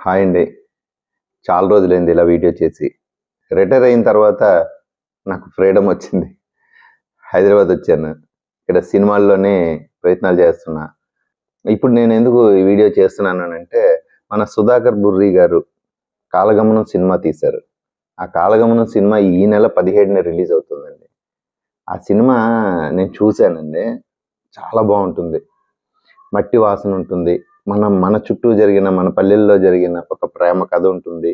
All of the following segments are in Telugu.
హాయ్ అండి. చాలా రోజులైంది ఇలా వీడియో చేసి. రిటైర్ అయిన తర్వాత నాకు ఫ్రీడమ్ వచ్చింది. హైదరాబాద్ వచ్చాను. ఇక్కడ సినిమాల్లోనే ప్రయత్నాలు చేస్తున్నా. ఇప్పుడు నేను ఎందుకు ఈ వీడియో చేస్తున్నానంటే, మన సుధాకర్ బుర్రి గారు 'కాలగమనం' సినిమా తీశారు. ఆ 'కాలగమనం' సినిమా ఈ నెల 17న రిలీజ్ అవుతుందండి. ఆ సినిమా నేను చూశానండి. చాలా బాగుంటుంది. మట్టి వాసన ఉంటుంది. మన చుట్టూ జరిగిన, మన పల్లెల్లో జరిగిన ఒక ప్రేమ కథ ఉంటుంది.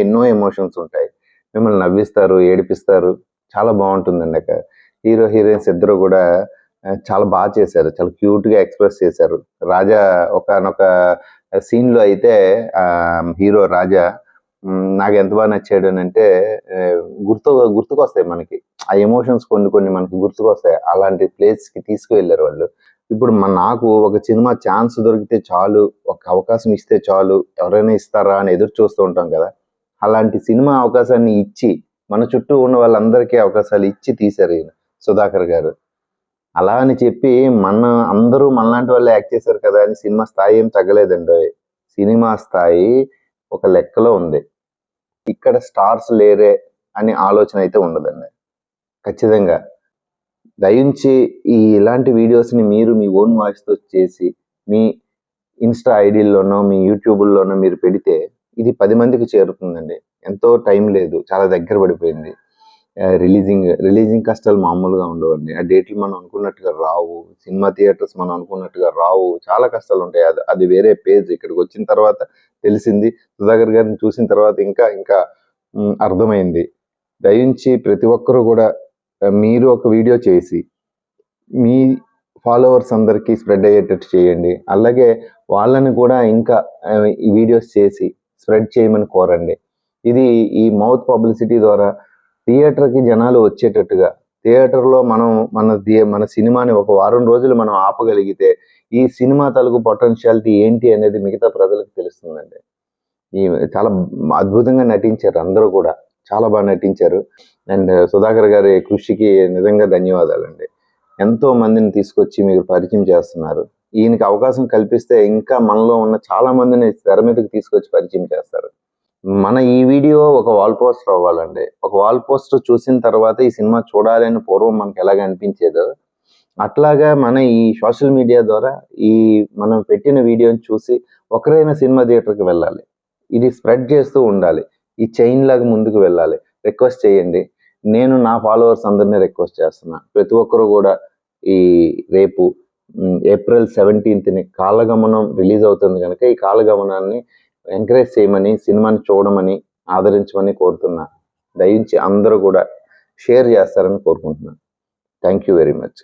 ఎన్నో ఎమోషన్స్ ఉంటాయి. మిమ్మల్ని నవ్విస్తారు, ఏడిపిస్తారు. చాలా బాగుంటుందండి. హీరో, హీరోయిన్స్ ఇద్దరు కూడా చాలా బాగా చేశారు. చాలా క్యూట్గా ఎక్స్ప్రెస్ చేశారు. రాజా ఒకానొక సీన్లో అయితే హీరో రాజా నాకు ఎంత బాగా నచ్చాడు అని అంటే, గుర్తుకొస్తాయి మనకి ఆ ఎమోషన్స్. కొన్ని మనకి గుర్తుకొస్తాయి. అలాంటి ప్లేస్కి తీసుకువెళ్ళారు వాళ్ళు. ఇప్పుడు నాకు ఒక సినిమా ఛాన్స్ దొరికితే చాలు, ఒక అవకాశం ఇస్తే చాలు, ఎవరైనా ఇస్తారా అని ఎదురు చూస్తూ ఉంటాం కదా. అలాంటి సినిమా అవకాశాన్ని ఇచ్చి, మన చుట్టూ ఉన్న వాళ్ళందరికీ అవకాశాలు ఇచ్చి తీశారు ఈయన సుధాకర్ గారు. అలా అని చెప్పి అందరూ మనలాంటి వాళ్ళే యాక్ట్ చేశారు కదా అని సినిమా స్థాయి ఏం తగ్గలేదండి. సినిమా స్థాయి ఒక లెక్కలో ఉంది. ఇక్కడ స్టార్స్ లేరే అనే ఆలోచన అయితే ఉండదండి. ఖచ్చితంగా దయించి ఇలాంటి వీడియోస్ని మీరు మీ ఓన్ వాయిస్తో చేసి మీ ఇన్స్టా ఐడీల్లోనో మీ యూట్యూబ్లోనో మీరు పెడితే ఇది 10 మందికి చేరుతుందండి. ఎంతో టైం లేదు, చాలా దగ్గర పడిపోయింది. రిలీజింగ్ కష్టాలు మామూలుగా ఉండవండి. ఆ డేట్లు మనం అనుకున్నట్టుగా రావు. సినిమా థియేటర్స్ మనం అనుకున్నట్టుగా రావు. చాలా కష్టాలు ఉంటాయి. అది వేరే పేజ్. ఇక్కడికి వచ్చిన తర్వాత తెలిసింది. సుధాకర్ గారిని చూసిన తర్వాత ఇంకా అర్థమైంది. దయించి ప్రతి ఒక్కరూ కూడా మీరు ఒక వీడియో చేసి మీ ఫాలోవర్స్ అందరికీ స్ప్రెడ్ అయ్యేటట్టు చేయండి. అలాగే వాళ్ళని కూడా ఇంకా ఈ వీడియోస్ చేసి స్ప్రెడ్ చేయమని కోరండి. ఇది ఈ మౌత్ పబ్లిసిటీ ద్వారా థియేటర్కి జనాలు వచ్చేటట్టుగా, థియేటర్లో మన సినిమాని ఒక వారం రోజులు మనం ఆపగలిగితే ఈ సినిమా తాలూకు పొటెన్షియాలిటీ ఏంటి అనేది మిగతా ప్రజలకు తెలుస్తుందండి. చాలా అద్భుతంగా నటించారు అందరూ కూడా. చాలా బాగా నటించారు. అండ్ సుధాకర్ గారి కృషికి నిజంగా ధన్యవాదాలండి. ఎంతో మందిని తీసుకొచ్చి మీరు పరిచయం చేస్తున్నారు. ఈయనకి అవకాశం కల్పిస్తే ఇంకా మనలో ఉన్న చాలా మందిని తెర మీదకి తీసుకొచ్చి పరిచయం చేస్తారు. మన ఈ వీడియో ఒక వాల్ పోస్టర్ అవ్వాలండి. ఒక వాల్ పోస్టర్ చూసిన తర్వాత ఈ సినిమా చూడాలి అని పూర్వం మనకు ఎలాగ అనిపించేదో అట్లాగా మన ఈ సోషల్ మీడియా ద్వారా మనం పెట్టిన వీడియోని చూసి ఒకరైనా సినిమా థియేటర్కి వెళ్ళాలి. ఇది స్ప్రెడ్ చేస్తూ ఉండాలి. ఈ చైన్ లాగా ముందుకు వెళ్ళాలి. రిక్వెస్ట్ చేయండి. నేను నా ఫాలోవర్స్ అందరినీ రిక్వెస్ట్ చేస్తున్నా. ప్రతి ఒక్కరు కూడా రేపు ఏప్రిల్ 17ని కాలగమనం రిలీజ్ అవుతుంది కనుక ఈ కాలగమనాన్ని ఎంకరేజ్ చేయమని, సినిమాని చూడమని, ఆదరించమని కోరుతున్నా. దయించి అందరూ కూడా షేర్ చేస్తారని కోరుకుంటున్నాను. Thank you very much.